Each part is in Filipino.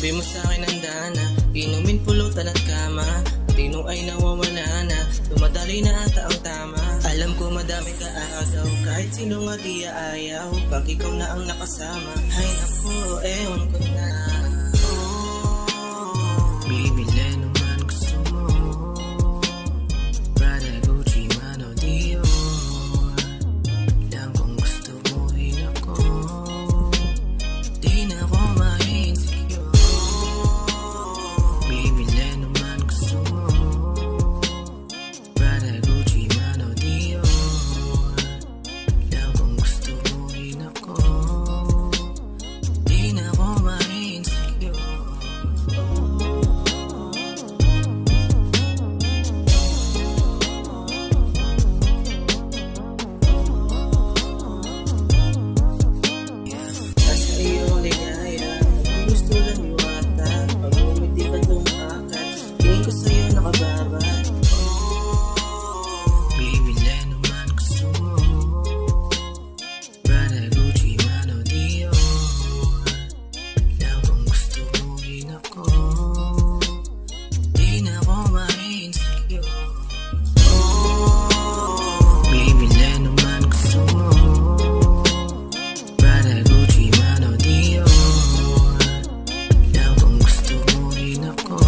Sabi mo sa'kin handa na, inumin, pulutan at kama. Tino ay nawawala na, dumadali na ata ang tama. Alam ko madami ka agaw, kahit sino nga di ayaw. Pag ikaw na ang nakasama, ay naku, ewan ko na. Bibili naman gusto mo, Prada, Gucci, man o Dior. Lang kung gusto mo ako, di na ako ma-insecure. Bibili naman gusto mo, Prada, Gucci, man o Dior. Lang kung gusto mo ako, di na ako ma-insecure. Nasa iyong ligaya, gusto lang iwata. Pag umiti ka tumakan, tingin ko sa'yo nakababat. Bibili naman gusto mo, Prada, Gucci, man o Dior. Lang kung gusto mo ako, di na ako ma-insecure. Bibili naman gusto mo, Prada, Gucci, man o Dior. Lang kung gusto mo ako,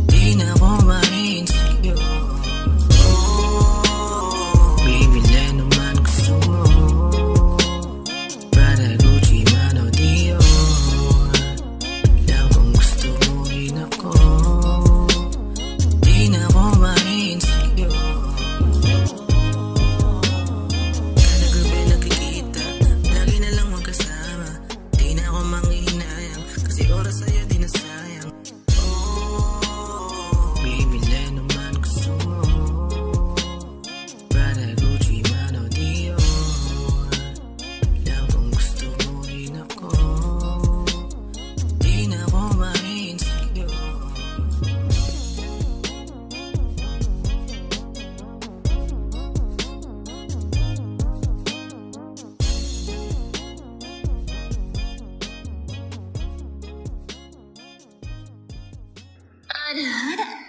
di na ako ma-insecure. Bibili naman gusto mo, Prada, Gucci, man o Dior. Lang kung gusto mo ako, di na ako ma-insecure. Kada gabi nakikita, lagi na lang magkasama. Di na ako manghihinayang, kasi oras sa'yo di na sayang. Bibili naman gusto mo, Prada, Gucci, man o Dior. Lang kung gusto mo ako, di na ako ma-insecure. Ada.